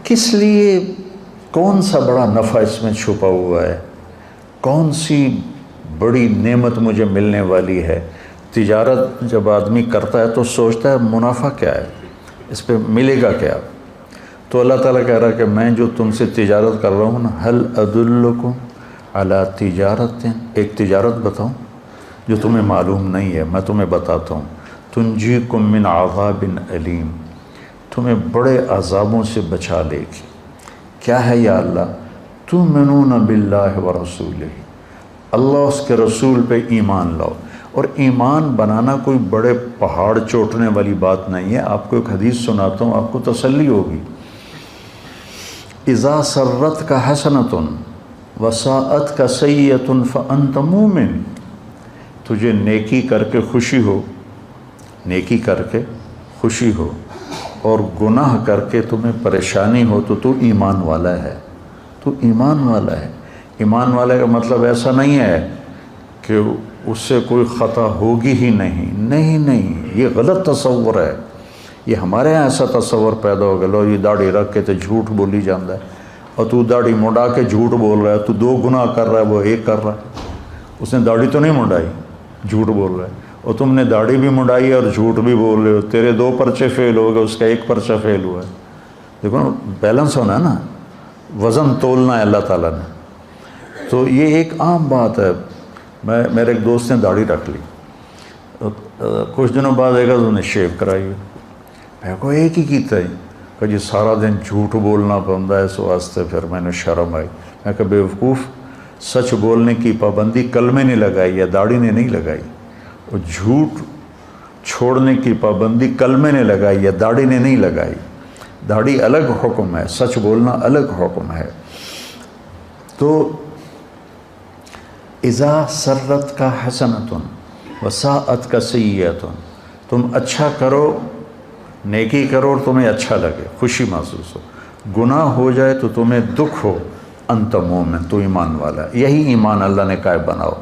کس لیے؟ کون سا بڑا نفع اس میں چھپا ہوا ہے؟ کون سی بڑی نعمت مجھے ملنے والی ہے؟ تجارت جب آدمی کرتا ہے تو سوچتا ہے منافع کیا ہے، اس پہ ملے گا کیا؟ تو اللہ تعالیٰ کہہ رہا ہے کہ میں جو تم سے تجارت کر رہا ہوں نا، هل ادلکم علی تجارت، ایک تجارت بتاؤں جو تمہیں معلوم نہیں ہے، میں تمہیں بتاتا ہوں، تنجیکم من عذاب علیم، تمہیں بڑے عذابوں سے بچا لے گی۔ کیا ہے یا اللہ؟ تؤمنون باللہ ورسولہ، اللہ اس کے رسول پہ ایمان لاؤ۔ اور ایمان بنانا کوئی بڑے پہاڑ چوٹنے والی بات نہیں ہے۔ آپ کو ایک حدیث سناتا ہوں، آپ کو تسلی ہوگی۔ اذا سرت کا حسنۃ وساءت کا سیئۃ فانت مومن، تجھے نیکی کر کے خوشی ہو، نیکی کر کے خوشی ہو، اور گناہ کر کے تمہیں پریشانی ہو تو ایمان والا ہے، تو ایمان والا ہے۔ ایمان والے کا مطلب ایسا نہیں ہے کہ اس سے کوئی خطا ہوگی ہی نہیں، نہیں، یہ غلط تصور ہے۔ یہ ہمارے یہاں ایسا تصور پیدا ہو گیا، لو یہ داڑھی رکھ کے تو جھوٹ بولی جاتا ہے، اور تو داڑھی مڈا کے جھوٹ بول رہا ہے، تو دو گناہ کر رہا ہے، وہ ایک کر رہا ہے۔ اس نے داڑھی تو نہیں مڈائی، جھوٹ بول رہا ہے، اور تم نے داڑھی بھی مڈائی اور جھوٹ بھی بول رہے ہو، تیرے 2 پرچے فیل ہو گئے، اس کا 1 پرچہ فیل ہوا ہے۔ دیکھو نا، بیلنس ہونا ہے نا، وزن تولنا ہے اللہ تعالیٰ نے۔ تو یہ ایک عام بات ہے۔ میرے ایک دوست نے داڑھی رکھ لی، کچھ دنوں بعد ایک انہوں نے شیو کرائی ہوئی، میں کو ایک ہی کیتا ہے کہ جی سارا دن جھوٹ بولنا پڑتا ہے، اس واسطے پھر میں نے شرم آئی۔ میں کہ بے وقوف، سچ بولنے کی پابندی کلمے نے لگائی ہے، داڑھی نے نہیں لگائی، اور جھوٹ چھوڑنے کی پابندی کلمے نے لگائی ہے، داڑھی نے نہیں لگائی۔ داڑھی الگ حکم ہے، سچ بولنا الگ حکم ہے۔ تو اذا سرت کا حسنۃ وساءت کا سیئۃ، تم اچھا کرو، نیکی کرو اور تمہیں اچھا لگے، خوشی محسوس ہو، گناہ ہو جائے تو تمہیں دکھ ہو، انت مومن، تو ایمان والا ہے۔ یہی ایمان اللہ نے کہا بناؤ۔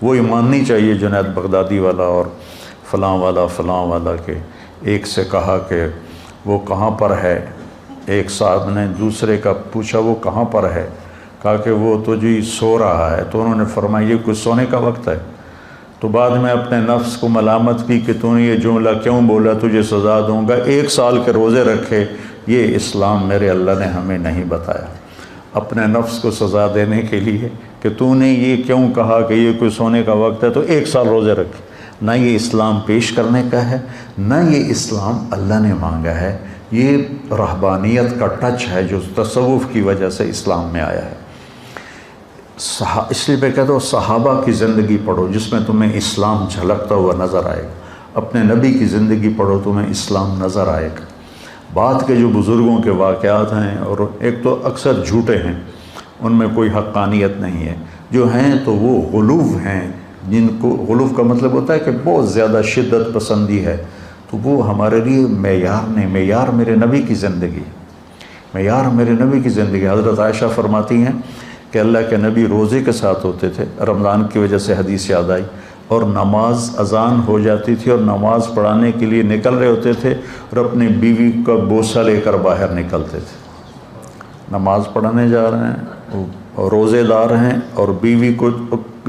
وہ ایمان نہیں چاہیے جنید بغدادی والا اور فلاں والا کہ ایک سے کہا کہ وہ کہاں پر ہے، ایک صاحب نے دوسرے کا پوچھا وہ کہاں پر ہے، کہا کہ وہ تو جی سو رہا ہے، تو انہوں نے فرمایا یہ کوئی سونے کا وقت ہے؟ تو بعد میں اپنے نفس کو ملامت کی کہ تو نے یہ جملہ کیوں بولا، تجھے سزا دوں گا، 1 سال کے روزے رکھے۔ یہ اسلام میرے اللہ نے ہمیں نہیں بتایا، اپنے نفس کو سزا دینے کے لیے کہ تو نے یہ کیوں کہا کہ یہ کوئی سونے کا وقت ہے تو 1 سال روزے رکھے۔ نہ یہ اسلام پیش کرنے کا ہے، نہ یہ اسلام اللہ نے مانگا ہے۔ یہ رہبانیت کا ٹچ ہے جو تصوف کی وجہ سے اسلام میں آیا ہے۔ اس لیے میں کہتا ہوں صحابہ کی زندگی پڑھو جس میں تمہیں اسلام جھلکتا ہوا نظر آئے گا، اپنے نبی کی زندگی پڑھو تمہیں اسلام نظر آئے گا۔ بعد کے جو بزرگوں کے واقعات ہیں، اور ایک تو اکثر جھوٹے ہیں، ان میں کوئی حقانیت نہیں ہے، جو ہیں تو وہ غلوف ہیں، جن کو غلوف کا مطلب ہوتا ہے کہ بہت زیادہ شدت پسندی ہے، تو وہ ہمارے لیے معیار نہیں۔ معیار میرے نبی کی زندگی، معیار میرے نبی کی زندگی۔ حضرت عائشہ فرماتی ہیں کہ اللہ کے نبی روزے کے ساتھ ہوتے تھے، رمضان کی وجہ سے حدیث یاد آئی، اور نماز اذان ہو جاتی تھی اور نماز پڑھانے کے لیے نکل رہے ہوتے تھے، اور اپنی بیوی کا بوسہ لے کر باہر نکلتے تھے۔ نماز پڑھانے جا رہے ہیں اور روزے دار ہیں، اور بیوی کو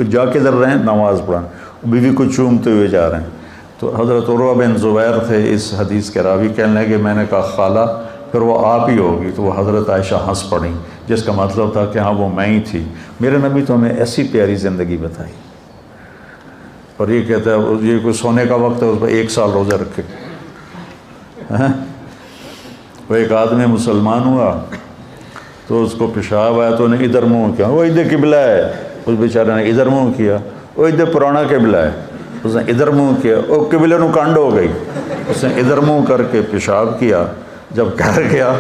جا کے در رہے ہیں نماز پڑھانے، بیوی کو چومتے ہوئے جا رہے ہیں۔ تو حضرت عروہ بن زبیر تھے اس حدیث کے راوی، کہنے لگے میں نے کہا خالہ پھر وہ آپ ہی ہوگی، تو وہ حضرت عائشہ ہنس پڑیں، جس کا مطلب تھا کہ ہاں وہ میں ہی تھی۔ میرے نبی تو ہمیں ایسی پیاری زندگی بتائی، اور یہ کہتا ہے یہ کوئی سونے کا وقت ہے، اس پر 1 سال روزہ رکھے۔ وہ ایک آدمی مسلمان ہوا تو اس کو پیشاب آیا تو انہیں ادھر منہ کیا، وہ ادھر قبلہ ہے، اس بیچارے نے ادھر منہ کیا، وہ ادھر پرانا قبلہ ہے، اس نے ادھر منہ کیا، وہ قبلے نو کانڈ ہو گئی، اس نے ادھر منہ کر کے پیشاب کیا۔ جب گھر گیا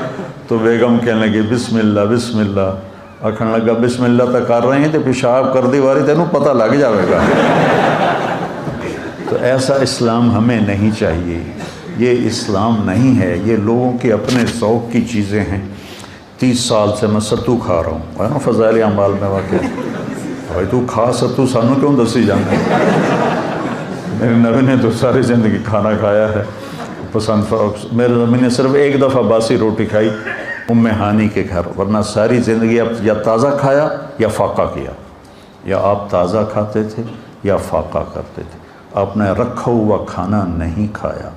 تو بیگم کہنے لگی بسم اللہ بسم اللہ، آکھنے لگا بسم اللہ تو کر رہے ہیں تو پیشاب کر دی واری تینوں پتہ لگ جائے گا۔ تو ایسا اسلام ہمیں نہیں چاہیے، یہ اسلام نہیں ہے، یہ لوگوں کے اپنے ذوق کی چیزیں ہیں۔ 30 سال سے میں ستو کھا رہا ہوں، ہے نا فضائل اعمال میں واقع، بھائی تو کھا ستو سانو کیوں دسی جانا ہے؟ میرے نبی نے تو ساری زندگی کھانا کھایا ہے، پسند۔ میرے نبی نے صرف 1 دفعہ باسی روٹی کھائی، ام ہانی کے گھر، ورنہ ساری زندگی آپ یا تازہ کھایا یا فاقہ کیا، یا آپ تازہ کھاتے تھے یا فاقہ کرتے تھے، آپ نے رکھا ہوا کھانا نہیں کھایا۔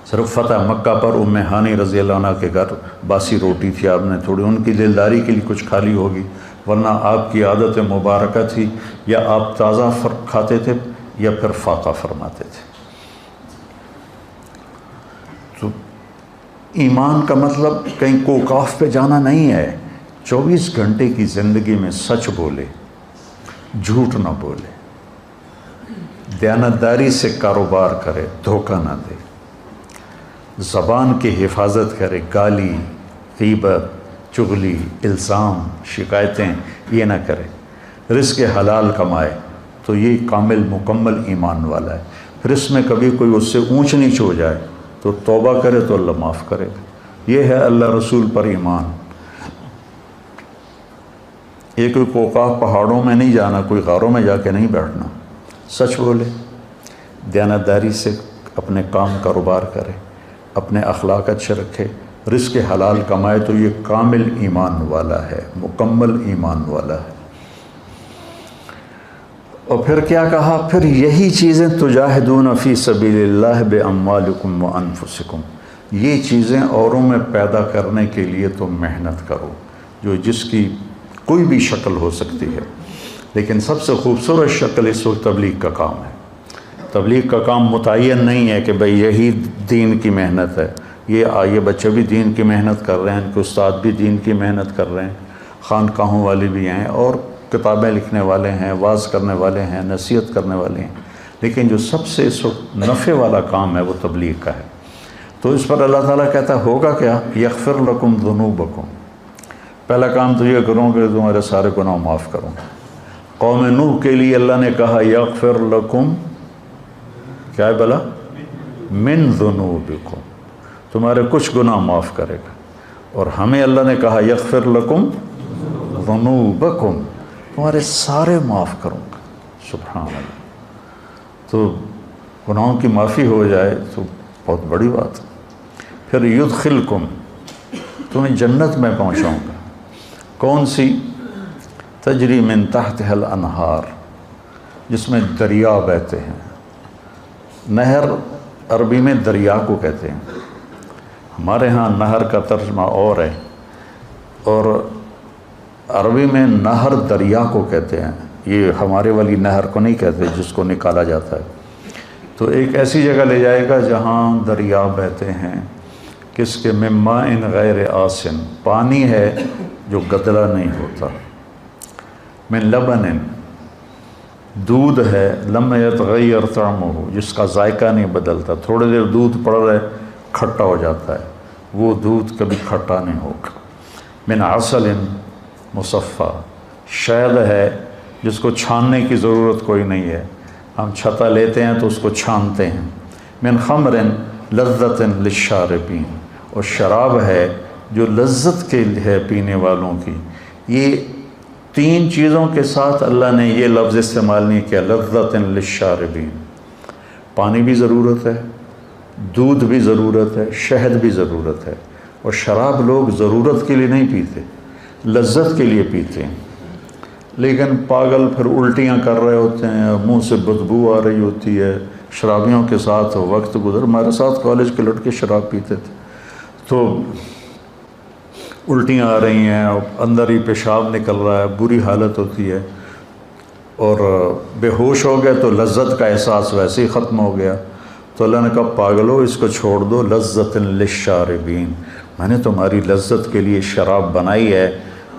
صرف فتح مکہ پر ام ہانی رضی اللہ عنہ کے گھر باسی روٹی تھی، آپ نے تھوڑی ان کی دلداری کے لیے کچھ کھا لی ہوگی، ورنہ آپ کی عادت مبارکہ تھی یا آپ تازہ کھاتے تھے یا پھر فاقہ فرماتے تھے۔ تو ایمان کا مطلب کہیں کوکاف پہ جانا نہیں ہے، 24 گھنٹے کی زندگی میں سچ بولے، جھوٹ نہ بولے، دیانتداری سے کاروبار کرے، دھوکہ نہ دے، زبان کی حفاظت کرے، گالی، غیبت، چغلی، الزام، شکایتیں یہ نہ کرے، رزق حلال کمائے، تو یہ کامل مکمل ایمان والا ہے۔ پھر اس میں کبھی کوئی اس سے اونچ نیچ ہو جائے تو توبہ کرے تو اللہ معاف کرے گا۔ یہ ہے اللہ رسول پر ایمان۔ یہ کوئی کوکاف پہاڑوں میں نہیں جانا، کوئی غاروں میں جا کے نہیں بیٹھنا، سچ بولے، دیانتداری سے اپنے کام کاروبار کرے، اپنے اخلاق اچھے رکھے، رزق حلال کمائے، تو یہ کامل ایمان والا ہے، مکمل ایمان والا ہے۔ اور پھر کیا کہا؟ پھر یہی چیزیں تجاہدون فی سبیل اللہ باموالکم وانفسکم، یہ چیزیں اوروں میں پیدا کرنے کے لیے تم محنت کرو، جو جس کی کوئی بھی شکل ہو سکتی ہے، لیکن سب سے خوبصورت شکل اس وقت تبلیغ کا کام ہے۔ تبلیغ کا کام متعین نہیں ہے کہ بھئی یہی دین کی محنت ہے، یہ بچے بھی دین کی محنت کر رہے ہیں، ان کے استاد بھی دین کی محنت کر رہے ہیں، خانقاہوں والے بھی ہیں، اور کتابیں لکھنے والے ہیں، واعظ کرنے والے ہیں، نصیحت کرنے والے ہیں، لیکن جو سب سے اس وقت نفع والا کام ہے وہ تبلیغ کا ہے۔ تو اس پر اللہ تعالیٰ کہتا ہے ہوگا کیا؟ یغفر لکم ذنوبکم، پہلا کام تو یہ کروں کہ تمہارے سارے گناہ معاف کروں۔ قوم نوح کے لیے اللہ نے کہا یغفر لکم، کیا ہے بلا؟ من ذنوبکم، تمہارے کچھ گناہ معاف کرے گا۔ اور ہمیں اللہ نے کہا یغفر لکم ذنوبکم، تمہارے سارے معاف کروں گا۔ سبحان اللہ، تو گناہوں کی معافی ہو جائے تو بہت بڑی بات۔ پھر یدخلکم، تمہیں جنت میں پہنچاؤں گا، کون سی؟ تجری من تحتها الانہار، جس میں دریا بہتے ہیں۔ نہر عربی میں دریا کو کہتے ہیں، ہمارے ہاں نہر کا ترجمہ اور ہے، اور عربی میں نہر دریا کو کہتے ہیں، یہ ہمارے والی نہر کو نہیں کہتے جس کو نکالا جاتا ہے۔ تو ایک ایسی جگہ لے جائے گا جہاں دریا بہتے ہیں، کس کے؟ من ماء غیر آسن، پانی ہے جو گدلا نہیں ہوتا، من لبن، دودھ ہے، لم یتغیر طعمہ، جس کا ذائقہ نہیں بدلتا، تھوڑے دیر دودھ پڑ رہے کھٹا ہو جاتا ہے، وہ دودھ کبھی کھٹا نہیں ہوگا۔ من عسل مصفی، شہد ہے جس کو چھاننے کی ضرورت کوئی نہیں ہے، ہم چھتا لیتے ہیں تو اس کو چھانتے ہیں۔ من خمر لذت للشاربین، اور شراب ہے جو لذت کے ہے پینے والوں کی۔ یہ تین چیزوں کے ساتھ اللہ نے یہ لفظ استعمال نہیں کیا، لذت للشاربین، پانی بھی ضرورت ہے، دودھ بھی ضرورت ہے، شہد بھی ضرورت ہے، اور شراب لوگ ضرورت کے لیے نہیں پیتے، لذت کے لیے پیتے ہیں۔ لیکن پاگل پھر الٹیاں کر رہے ہوتے ہیں، منہ سے بدبو آ رہی ہوتی ہے، شرابیوں کے ساتھ وقت گزر، ہمارے ساتھ کالج کے لڑکے شراب پیتے تھے، تو الٹیاں آ رہی ہیں، اندر ہی پیشاب نکل رہا ہے، بری حالت ہوتی ہے، اور بے ہوش ہو گئے تو لذت کا احساس ویسے ہی ختم ہو گیا۔ تو اللہ نے کہا پاگلو اس کو چھوڑ دو، لذت للشاربین، میں نے تمہاری لذت کے لیے شراب بنائی ہے،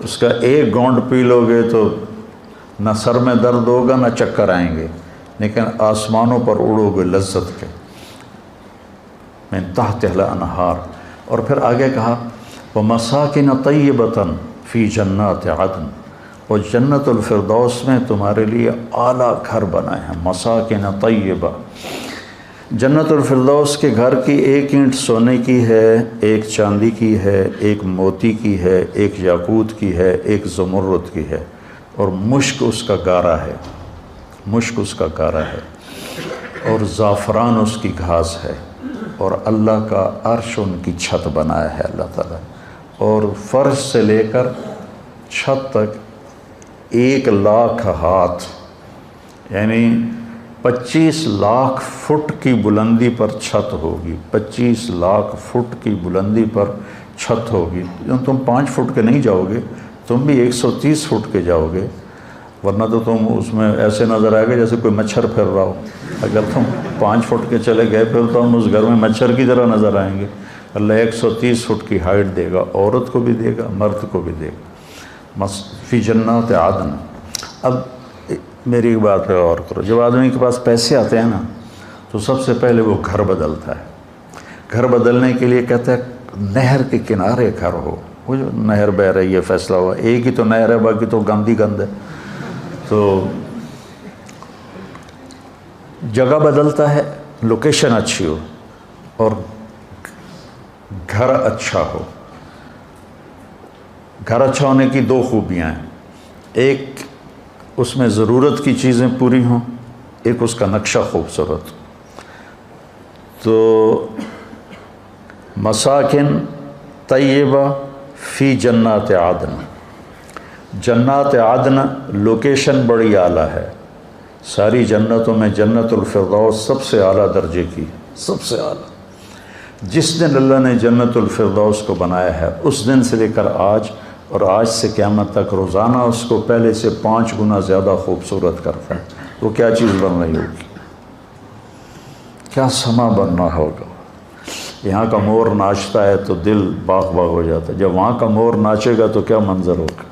اس کا ایک گونڈ پی لو گے تو نہ سر میں درد ہوگا نہ چکر آئیں گے، لیکن آسمانوں پر اڑو گے لذت کے۔ من تحتها الانہار، اور پھر آگے کہا وَمَسَاكِنَ طَيِّبَةً فِي جَنَّاتِ عَدْنٍ، اور جنت الفردوس میں تمہارے لیے اعلیٰ گھر بنائے ہیں، مساکن طیبہ۔ جنت الفردوس کے گھر کی ایک اینٹ سونے کی ہے، ایک چاندی کی ہے، ایک موتی کی ہے، ایک یاقوت کی ہے، ایک زمرد کی ہے، اور مشک اس کا گارا ہے، مشک اس کا گارا ہے، اور زعفران اس کی گھاس ہے، اور اللہ کا عرش ان کی چھت بنایا ہے اللہ تعالیٰ۔ اور فرش سے لے کر چھت تک 1,00,000 ہاتھ، یعنی 25 لاکھ فٹ کی بلندی پر چھت ہوگی، 25 لاکھ فٹ کی بلندی پر چھت ہوگی۔ تم 5 فٹ کے نہیں جاؤ گے، تم بھی 130 فٹ کے جاؤ گے، ورنہ تو تم اس میں ایسے نظر آئے گا جیسے کوئی مچھر پھر رہا ہو۔ اگر تم 5 فٹ کے چلے گئے پھر تو ہم اس گھر میں مچھر کی طرح نظر آئیں گے۔ اللہ 130 فٹ کی ہائٹ دے گا، عورت کو بھی دے گا، مرد کو بھی دے گا، فی جنات عدن۔ اب میری ایک بات پہ غور کرو، جب آدمی کے پاس پیسے آتے ہیں نا تو سب سے پہلے وہ گھر بدلتا ہے۔ گھر بدلنے کے لیے کہتا ہے نہر کے کنارے گھر ہو، وہ جو نہر بہ رہی ہے، فیصلہ ہوا ایک ہی تو نہر ہے، باقی تو گند ہی گند ہے، تو جگہ بدلتا ہے، لوکیشن اچھی ہو اور گھر اچھا ہو۔ گھر اچھا ہونے کی 2 خوبیاں ہیں، ایک اس میں ضرورت کی چیزیں پوری ہوں، ایک اس کا نقشہ خوبصورت۔ تو مساکن طیبہ فی جنات عدن، جنات عدن لوکیشن بڑی اعلیٰ ہے، ساری جنتوں میں جنت الفردوس سب سے اعلیٰ درجے کی، سب سے اعلیٰ۔ جس دن اللہ نے جنت الفردوس کو بنایا ہے اس دن سے لے کر آج، اور آج سے قیامت تک روزانہ اس کو پہلے سے 5 گنا زیادہ خوبصورت کرتا ہے۔ وہ کیا چیز بن رہی ہوگی، کیا سما بننا ہوگا۔ یہاں کا مور ناچتا ہے تو دل باغ باغ ہو جاتا ہے، جب وہاں کا مور ناچے گا تو کیا منظر ہوگا۔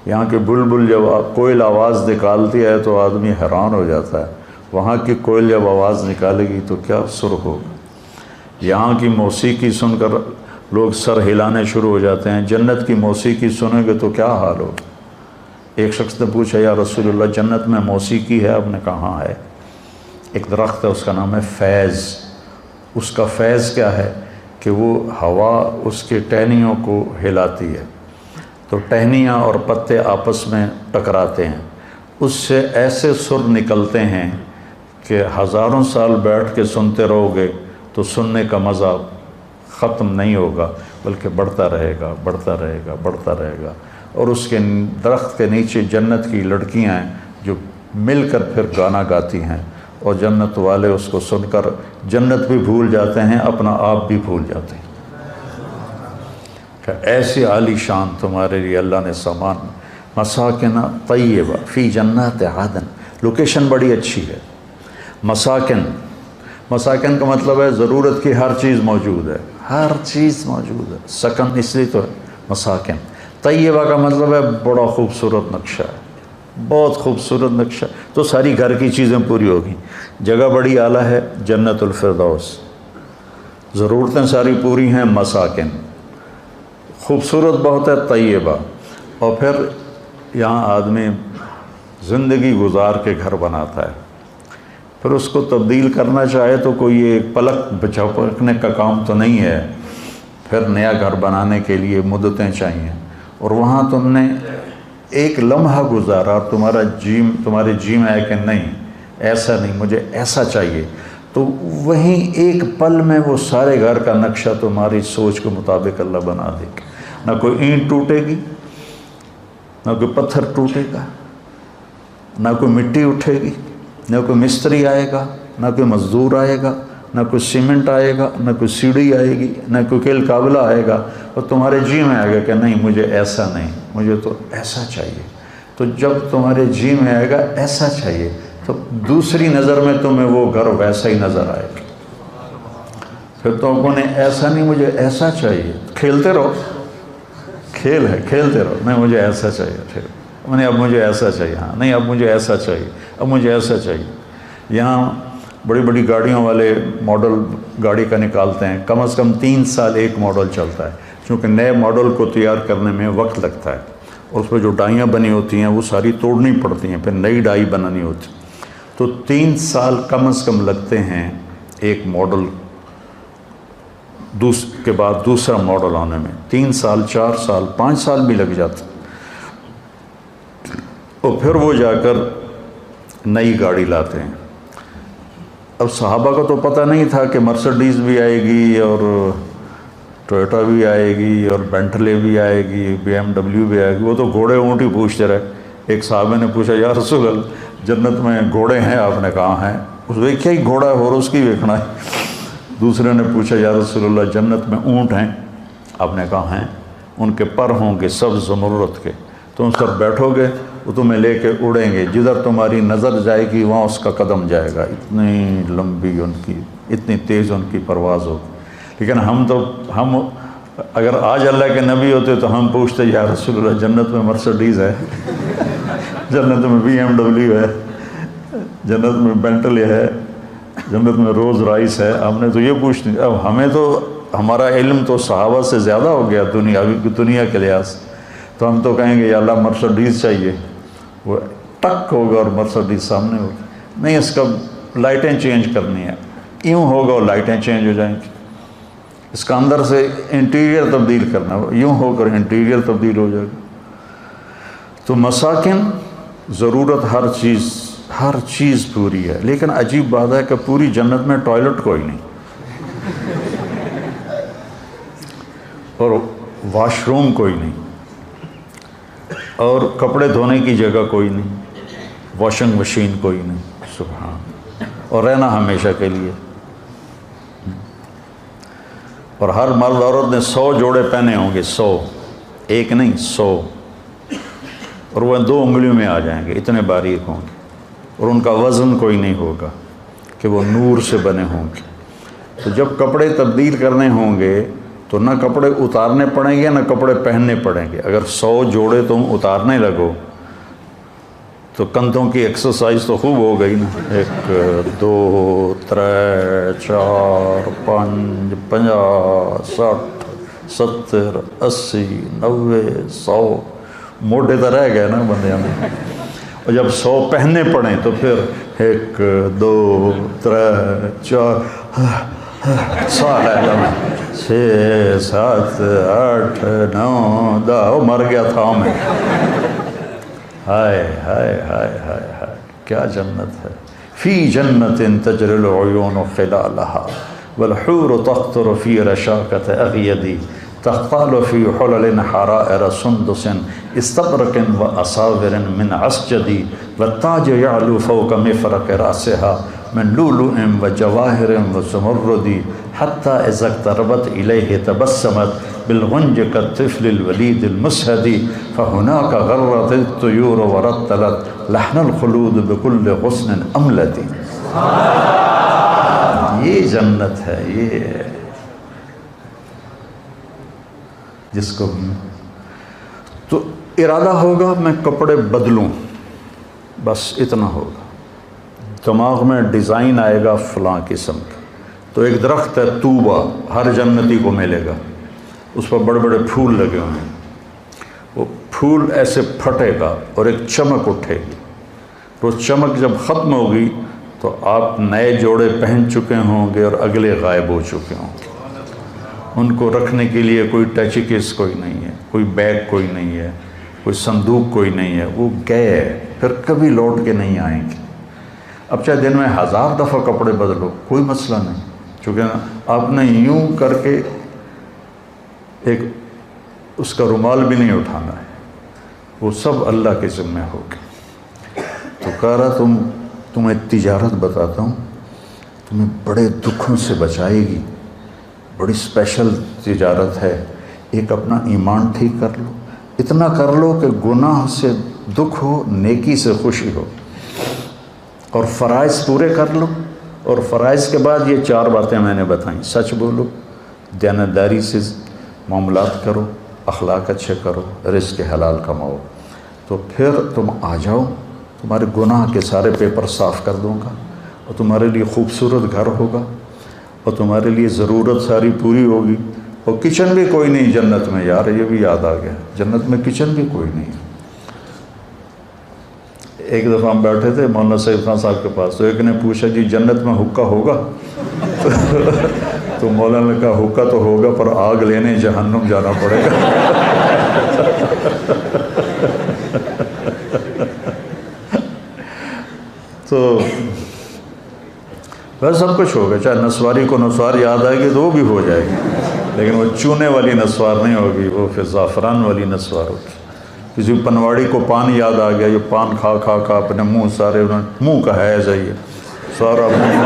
یہاں کی بلبل جب کوئل آواز نکالتی ہے تو آدمی حیران ہو جاتا ہے، وہاں کی کوئل جب آواز نکالے گی تو کیا سر ہوگا۔ یہاں کی موسیقی سن کر لوگ سر ہلانے شروع ہو جاتے ہیں، جنت کی موسیقی سنیں گے تو کیا حال ہوگا۔ ایک شخص نے پوچھا یا رسول اللہ جنت میں موسیقی ہے؟ آپ نے کہا ہاں ہے، ایک درخت ہے اس کا نام ہے فیض۔ اس کا فیض کیا ہے کہ وہ ہوا اس کے ٹہنیوں کو ہلاتی ہے، تو ٹہنیاں اور پتے آپس میں ٹکراتے ہیں، اس سے ایسے سر نکلتے ہیں کہ ہزاروں سال بیٹھ کے سنتے رہو گے تو سننے کا مزہ ختم نہیں ہوگا، بلکہ بڑھتا رہے گا، بڑھتا رہے گا، بڑھتا رہے گا۔ اور اس کے درخت کے نیچے جنت کی لڑکیاں ہیں جو مل کر پھر گانا گاتی ہیں، اور جنت والے اس کو سن کر جنت بھی بھول جاتے ہیں، اپنا آپ بھی بھول جاتے ہیں۔ کہ ایسی عالی شان تمہارے لیے اللہ نے سامان، مساکن طیبہ فی جنات عدن، لوکیشن بڑی اچھی ہے۔ مساکن، مساکن کا مطلب ہے ضرورت کی ہر چیز موجود ہے، ہر چیز موجود ہے، سکن اس لیے تو ہے مساکن۔ طیبہ کا مطلب ہے بڑا خوبصورت نقشہ ہے، بہت خوبصورت نقشہ، تو ساری گھر کی چیزیں پوری ہوگی۔ جگہ بڑی اعلیٰ ہے، جنت الفردوس، ضرورتیں ساری پوری ہیں، مساکن، خوبصورت بہت ہے، طیبہ۔ اور پھر یہاں آدمی زندگی گزار کے گھر بناتا ہے، پھر اس کو تبدیل کرنا چاہے تو کوئی ایک پلک جھپکنے کا کام تو نہیں ہے، پھر نیا گھر بنانے کے لیے مدتیں چاہیے، اور وہاں تم نے ایک لمحہ گزارا اور تمہارے جی میں ہے کہ نہیں ایسا نہیں، مجھے ایسا چاہیے، تو وہیں ایک پل میں وہ سارے گھر کا نقشہ تمہاری سوچ کے مطابق اللہ بنا دے گا۔ نہ کوئی اینٹ ٹوٹے گی، نہ کوئی پتھر ٹوٹے گا، نہ کوئی مٹی اٹھے گی، نہ کوئی مستری آئے گا، نہ کوئی مزدور آئے گا، نہ کوئی سیمنٹ آئے گا، نہ کوئی سیڑھی آئے گی، نہ کوئی کیل قابلہ آئے گا، اور تمہارے جی میں آئے گا کہ نہیں مجھے ایسا نہیں، مجھے تو ایسا چاہیے۔ تو جب تمہارے جی میں آئے گا ایسا چاہیے تو دوسری نظر میں تمہیں وہ گھر ویسا ہی نظر آئے گا۔ پھر تم کو نہیں ایسا نہیں مجھے ایسا چاہیے، کھیلتے رہو، کھیل ہے، کھیلتے رہو، نہیں مجھے ایسا چاہیے، پھر نہیں اب مجھے ایسا چاہیے، ہاں نہیں اب مجھے ایسا چاہیے، اب مجھے ایسا چاہیے۔ یہاں بڑی بڑی گاڑیوں والے ماڈل گاڑی کا نکالتے ہیں، کم از کم 3 سال ایک ماڈل چلتا ہے، کیونکہ نئے ماڈل کو تیار کرنے میں وقت لگتا ہے، اور اس پہ جو ڈائیاں بنی ہوتی ہیں وہ ساری توڑنی پڑتی ہیں، پھر نئی ڈائی بنانی ہوتی، تو 3 سال کم از کم لگتے ہیں ایک ماڈل کے بعد دوسرا ماڈل آنے میں، 3 سال 4 سال 5 سال بھی لگ جاتے، اور پھر وہ جا کر نئی گاڑی لاتے ہیں۔ اب صحابہ کو تو پتہ نہیں تھا کہ مرسڈیز بھی آئے گی اور ٹویوٹا بھی آئے گی اور بینٹلے بھی آئے گی, BMW بھی آئے گی. وہ تو گھوڑے اونٹ ہی پوچھتے رہے. ایک صحابہ نے پوچھا یا رسول اللہ جنت میں گھوڑے ہیں؟ آپ نے کہا ہیں. اس ویکھیا ہی گھوڑا ہے اور اس کی ویکھنا ہے. دوسرے نے پوچھا یا رسول اللہ جنت میں اونٹ ہیں؟ آپ نے کہا ہیں. ان کے پر ہوں گے سبز زمرد کے, تم اس پر بیٹھو گے وہ تمہیں لے کے اڑیں گے, جدھر تمہاری نظر جائے گی وہاں اس کا قدم جائے گا. اتنی لمبی ان کی, اتنی تیز ان کی پرواز ہوگی. لیکن ہم اگر آج اللہ کے نبی ہوتے تو ہم پوچھتے یا رسول اللہ جنت میں مرسڈیز ہے, جنت میں BMW ہے, جنت میں بینٹلے ہے, جنت میں روز رائس ہے. ہم نے تو یہ پوچھتے. اب ہمیں تو ہمارا علم تو صحابہ سے زیادہ ہو گیا دنیا کے لحاظ سے, تو ہم تو کہیں گے یا اللہ مرسڈیز چاہیے. وہ ٹک ہوگا اور مرسڈیز سامنے ہوگی. نہیں, اس کا لائٹیں چینج کرنی ہے, یوں ہوگا اور لائٹیں چینج ہو جائیں گی. اس کا اندر سے انٹیریئر تبدیل کرنا, یوں ہو کر انٹیریئر تبدیل ہو جائے گا. تو مساکن ضرورت ہر چیز پوری ہے. لیکن عجیب بات ہے کہ پوری جنت میں ٹوائلٹ کوئی نہیں, اور واش روم کوئی نہیں, اور کپڑے دھونے کی جگہ کوئی نہیں, واشنگ مشین کوئی نہیں. سبحان. اور رہنا ہمیشہ کے لیے. اور ہر مرد عورت نے 100 جوڑے پہنے ہوں گے, 100, ایک نہیں 100, اور وہ 2 انگلیوں میں آ جائیں گے, اتنے باریک ہوں گے. اور ان کا وزن کوئی نہیں ہوگا کہ وہ نور سے بنے ہوں گے. تو جب کپڑے تبدیل کرنے ہوں گے تو نہ کپڑے اتارنے پڑیں گے نہ کپڑے پہننے پڑیں گے. اگر 100 جوڑے تم اتارنے لگو تو کندھوں کی ایکسرسائز تو خوب ہو گئی نا. 1 2 3 4 5 50 60 70 80 90 100 موٹے تو رہ گئے نا بندے میں. اور جب 100 پہننے پڑیں تو پھر 1 2 3 4 سال ہے 6 7 8 9 10 مر گیا تھا میں. ہائے ہائے ہائے ہائے ہائے کیا جنت ہے. فی جنت تجری العیون خلالها والحور تقطر فی رشاکۃ اغیدی تقال فی حلل حرائر سندس استبرق واساور من عسجد والتاج یعلو فوق مفرق راسها من لؤلؤ وجواہر وزمرد حتی اذا اقتربت الیہ تبسمت بالغنج كالطفل الولید المسہد فهناك غرت الطیور ورتلت لحن الخلود بكل غصن املد. یہ جنت ہے, یہ جس کو تو ارادہ ہوگا میں کپڑے بدلوں, بس اتنا ہوگا. دماغ میں ڈیزائن آئے گا فلاں قسم کا. تو ایک درخت ہے طوبہ, ہر جنتی کو ملے گا, اس پر بڑے بڑے پھول لگے ہوئے ہیں. وہ پھول ایسے پھٹے گا اور ایک چمک اٹھے گی. وہ چمک جب ختم ہوگی تو آپ نئے جوڑے پہن چکے ہوں گے اور اگلے غائب ہو چکے ہوں گے. ان کو رکھنے کے لیے کوئی ٹچ کیس کوئی نہیں ہے, کوئی بیگ کوئی نہیں ہے, کوئی صندوق کوئی نہیں ہے. وہ گئے پھر کبھی لوٹ کے نہیں آئیں گے. اب چاہے دن میں 1000 دفعہ کپڑے بدلو کوئی مسئلہ نہیں, چونکہ آپ نے یوں کر کے ایک اس کا رومال بھی نہیں اٹھانا ہے, وہ سب اللہ کے ذمہ ہوگا. تو کہہ رہا تمہیں تجارت بتاتا ہوں, تمہیں بڑے دکھوں سے بچائے گی, بڑی اسپیشل تجارت ہے. ایک اپنا ایمان ٹھیک کر لو, اتنا کر لو کہ گناہ سے دکھ ہو, نیکی سے خوشی ہو, اور فرائض پورے کر لو. اور فرائض کے بعد یہ 4 باتیں میں نے بتائیں. سچ بولو, دیانتداری سے معاملات کرو, اخلاق اچھے کرو, رزق حلال کماؤ. تو پھر تم آ جاؤ, تمہارے گناہ کے سارے پیپر صاف کر دوں گا, اور تمہارے لیے خوبصورت گھر ہوگا, اور تمہارے لیے ضرورت ساری پوری ہوگی. اور کچن بھی کوئی نہیں جنت میں. یار یہ بھی یاد آ گیا, جنت میں کچن بھی کوئی نہیں. ایک دفعہ ہم بیٹھے تھے مولانا سعید خان صاحب کے پاس, تو ایک نے پوچھا جی جنت میں حقہ ہوگا؟ تو مولانا نے کہا حقہ تو ہوگا پر آگ لینے جہنم جانا پڑے گا. تو بس سب کچھ ہوگا, چاہے نسواری کو نسوار یاد آئے گی تو وہ بھی ہو جائے گی. لیکن وہ چونے والی نسوار نہیں ہوگی، وہ پھر زعفران والی نسوار ہوگی۔ کسی پنواڑی کو پان یاد آ گیا، یہ پان کھا کھا کھا اپنے منہ سارے منہ کا ہے جائیے سارا منہ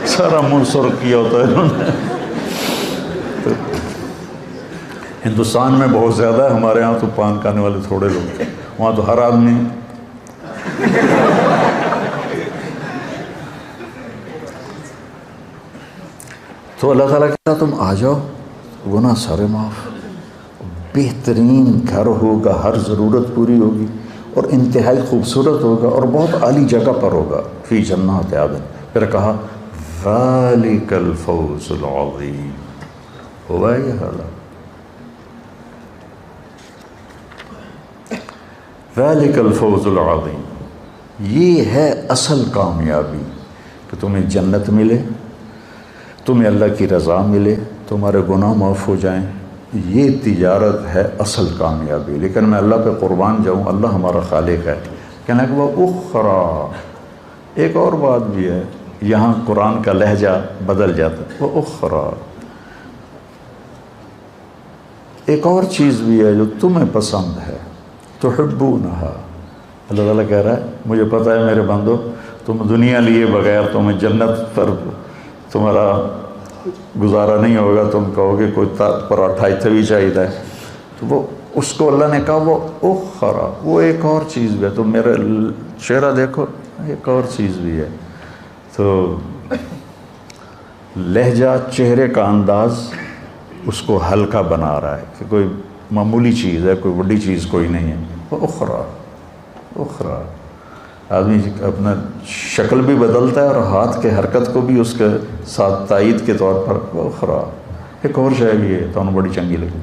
سارا منہ سرخ کیا ہوتا ہے انہوں نے۔ تو ہندوستان میں بہت زیادہ ہے، ہمارے ہاں تو پان کھانے والے تھوڑے لوگ ہیں، وہاں تو ہر آدمی۔ تو اللہ تعالیٰ کہتا تم آ جاؤ، گناہ سارے معاف، بہترین گھر ہوگا، ہر ضرورت پوری ہوگی، اور انتہائی خوبصورت ہوگا، اور بہت عالی جگہ پر ہوگا، فی جنات عدن۔ پھر کہا ذالک الفوز العظیم، ہوا یہ حالات، ذالک الفوز العظیم، یہ ہے اصل کامیابی، کہ تمہیں جنت ملے، تمہیں اللہ کی رضا ملے، تمہارے گناہ معاف ہو جائیں، یہ تجارت ہے اصل کامیابی۔ لیکن میں اللہ پہ قربان جاؤں، اللہ ہمارا خالق ہے، کہنا کہ وہ اخرا، ایک اور بات بھی ہے، یہاں قرآن کا لہجہ بدل جاتا ہے، وہ اخرا، ایک اور چیز بھی ہے جو تمہیں پسند ہے، تحبونہا۔ اللہ تعالیٰ کہہ رہا ہے مجھے پتہ ہے میرے بندو، تم دنیا لیے بغیر تمہیں جنت پر تمہارا گزارا نہیں ہوگا، تم کہو گے کوئی پراٹھا اتنا بھی چاہیے، تو وہ اس کو اللہ نے کہا وہ اخرا، وہ ایک اور چیز بھی ہے، تم میرا چہرہ دیکھو، ایک اور چیز بھی ہے۔ تو لہجہ، چہرے کا انداز اس کو ہلکا بنا رہا ہے کہ کوئی معمولی چیز ہے، کوئی بڑی چیز کوئی نہیں ہے، وہ اخرا، اخرا۔ آدمی اپنا شکل بھی بدلتا ہے اور ہاتھ کے حرکت کو بھی اس کے ساتھ تائید کے طور پر وہ اخرا، ایک اور شے بھی ہے، تو انہوں بڑی چنگی لگی،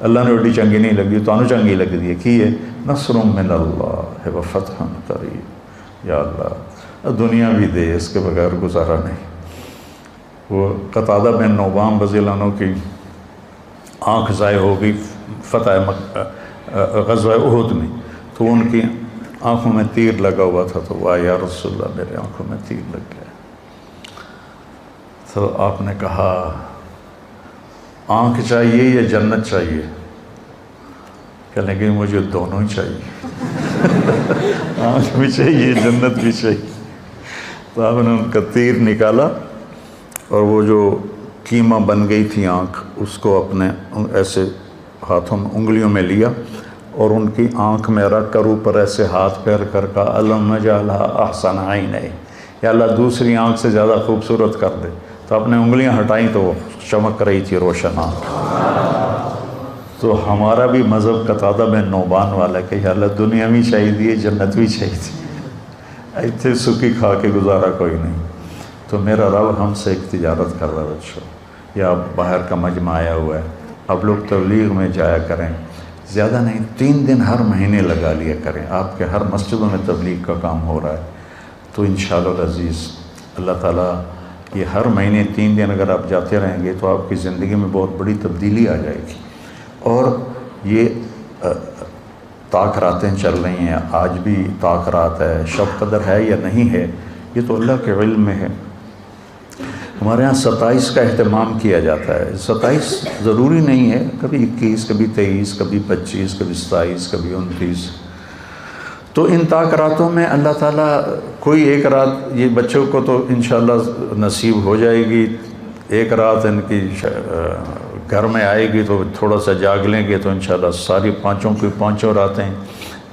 اللہ نے بڑی چنگی نہیں لگی، تو انہوں چنگی لگ دی ہے کی ہے نصر من اللہ و فتح قریب، یا اللہ دنیا بھی دے، اس کے بغیر گزارا نہیں۔ وہ قتادہ بن نعمان رضی اللہ عنہ کی آنکھ ضائع ہو گئی فتح غزوہ احد میں، تو ان کی آنکھوں میں تیر لگا ہوا تھا، تو وہ یا رسول اللہ میرے آنکھوں میں تیر لگ گیا۔ تو آپ نے کہا آنکھ چاہیے یا جنت چاہیے؟ کہنے کہ مجھے دونوں ہی چاہیے، آنکھ بھی چاہیے جنت بھی چاہیے۔ تو آپ نے ان کا تیر نکالا، اور وہ جو کیما بن گئی تھی آنکھ، اس کو اپنے ایسے ہاتھوں میں انگلیوں میں لیا، اور ان کی آنکھ میں رکھ کر اوپر ایسے ہاتھ پھیر کر کہا اللہم اجعلھا احسن عینیہ، یا اللہ دوسری آنکھ سے زیادہ خوبصورت کر دے۔ تو اپنے انگلیاں ہٹائیں تو وہ چمک رہی تھی روشن آنکھ۔ تو ہمارا بھی مذہب قتادہ بن نعمان والا ہے کہ یا اللہ دنیا بھی چاہیے، جنت بھی چاہیے، ایتھے سکی کھا کے گزارا کوئی نہیں۔ تو میرا رب ہم سے ایک تجارت کر رہا ہے، بچوں، یا باہر کا مجمع آیا ہوا ہے، اب لوگ تبلیغ میں جایا کریں، زیادہ نہیں 3 دن ہر مہینے لگا لیا کریں، آپ کے ہر مسجدوں میں تبلیغ کا کام ہو رہا ہے، تو انشاءاللہ العزیز اللہ تعالیٰ یہ ہر مہینے 3 دن اگر آپ جاتے رہیں گے تو آپ کی زندگی میں بہت بڑی تبدیلی آ جائے گی۔ اور یہ طاق راتیں چل رہی ہیں، آج بھی طاق رات ہے، شب قدر ہے یا نہیں ہے یہ تو اللہ کے علم میں ہے۔ ہمارے ہاں 27 کا اہتمام کیا جاتا ہے، 27 ضروری نہیں ہے، کبھی 21، کبھی 23، کبھی 25، کبھی 27، کبھی 29۔ تو ان طاق راتوں میں اللہ تعالیٰ کوئی ایک رات، یہ بچوں کو تو انشاءاللہ نصیب ہو جائے گی، ایک رات ان کی گھر میں آئے گی تو تھوڑا سا جاگ لیں گے تو انشاءاللہ ساری پانچوں راتیں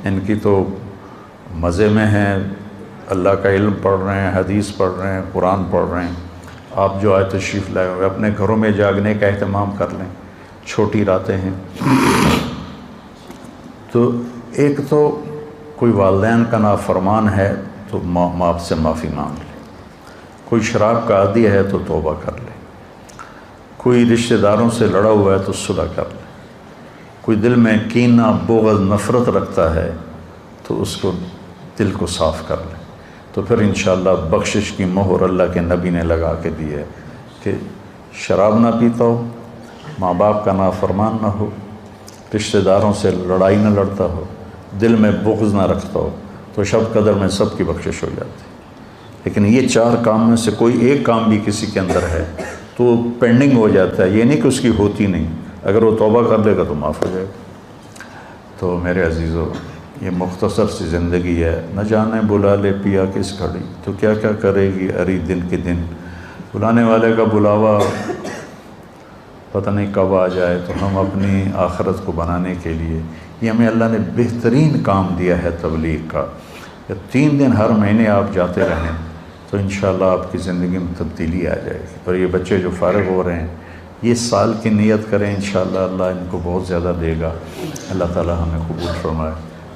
ان کی تو مزے میں ہیں، اللہ کا علم پڑھ رہے ہیں، حدیث پڑھ رہے ہیں، قرآن پڑھ رہے ہیں۔ آپ جو آئے تشریف لائے ہوئے اپنے گھروں میں جاگنے کا اہتمام کر لیں، چھوٹی راتیں ہیں۔ تو ایک تو کوئی والدین کا نافرمان ہے تو ماں سے معافی مانگ لے، کوئی شراب کا عادی ہے تو توبہ کر لے، کوئی رشتہ داروں سے لڑا ہوا ہے تو صلح کر لے، کوئی دل میں کینہ، بغض، نفرت رکھتا ہے تو اس کو دل کو صاف کر لے، تو پھر انشاءاللہ بخشش کی مہر اللہ کے نبی نے لگا کے دی ہے کہ شراب نہ پیتا ہو، ماں باپ کا نافرمان نہ ہو، رشتہ داروں سے لڑائی نہ لڑتا ہو، دل میں بغض نہ رکھتا ہو، تو شب قدر میں سب کی بخشش ہو جاتی ہے۔ لیکن یہ 4 کام میں سے کوئی ایک کام بھی کسی کے اندر ہے تو پینڈنگ ہو جاتا ہے، یہ نہیں کہ اس کی ہوتی نہیں، اگر وہ توبہ کر لے گا تو معاف ہو جائے گا۔ تو میرے عزیزو، یہ مختصر سی زندگی ہے، نہ جانے بلا لے پیا کس گھڑی، تو کیا کیا کرے گی اری دن کے دن، بلانے والے کا بلاوا پتہ نہیں کب آ جائے۔ تو ہم اپنی آخرت کو بنانے کے لیے، یہ ہمیں اللہ نے بہترین کام دیا ہے تبلیغ کا، کہ 3 دن ہر مہینے آپ جاتے رہیں تو انشاءاللہ آپ کی زندگی میں تبدیلی آ جائے گی۔ اور یہ بچے جو فارغ ہو رہے ہیں، یہ سال کی نیت کریں، انشاءاللہ اللہ ان کو بہت زیادہ دے گا۔ اللہ تعالی ہمیں قبول فرمائے۔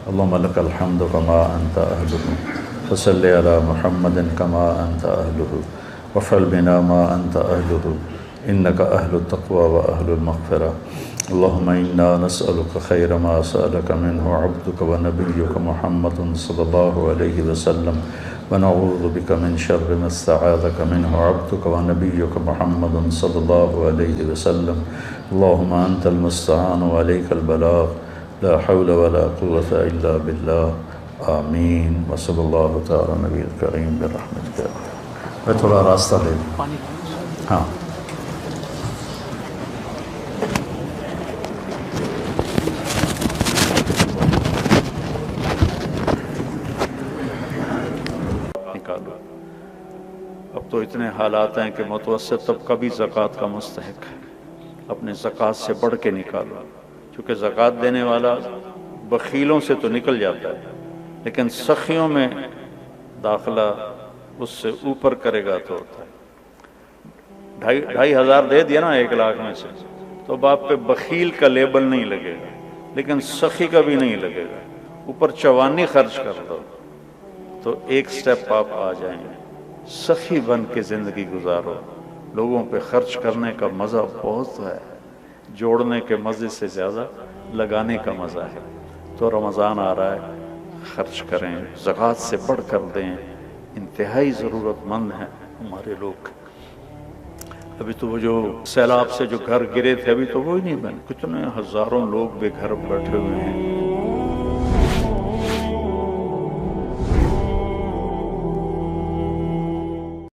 اللہم لک الحمد کما انت اہلہ، وصلی علی محمد کما انت اہلہ، وفعل بنا ما انت اہلہ، انک اہل التقوی و اہل المغفرہ۔ اللہم انا نسألک خیر ما سألک منہ عبدک و نبیک محمد صلی اللہ علیہ وسلم، ونعوذ بک من شر ما استعاذک منہ عبدک و نبیک محمد صلی اللہ علیہ وسلم۔ اللہم انت المستعان و علیک البلاغ، لا حول ولا قوة الا باللہ، آمین۔ وصلی اللہ تعالی نبی الکریم برحمتک۔ میں تھوڑا راستہ دے دوں۔ ہاں نکالو۔ اب تو اتنے حالات ہیں کہ متوسط طبقہ بھی زکوٰۃ کا مستحق ہے، اپنے زکوٰۃ سے بڑھ کے نکالو، چونکہ زکوٰۃ دینے والا بخیلوں سے تو نکل جاتا ہے، لیکن سخیوں میں داخلہ اس سے اوپر کرے گا تو ہوتا ہے۔ 2,500 دے دیا نا 1 لاکھ میں سے، تو باپ پہ بخیل کا لیبل نہیں لگے گا، لیکن سخی کا بھی نہیں لگے گا۔ اوپر 54 خرچ کر دو تو 1 سٹیپ آپ آ جائیں گے۔ سخی بن کے زندگی گزارو، لوگوں پہ خرچ کرنے کا مزہ بہت ہے، جوڑنے کے مزے سے زیادہ لگانے کا مزہ ہے۔ تو رمضان آ رہا ہے، خرچ کریں، زکوٰۃ سے بڑھ کر دیں، انتہائی ضرورت مند ہیں ہمارے لوگ۔ ابھی تو وہ جو سیلاب سے جو گھر گرے تھے ابھی تو وہ ہی نہیں بنے، کتنے ہزاروں لوگ بے گھر بیٹھے ہوئے ہیں۔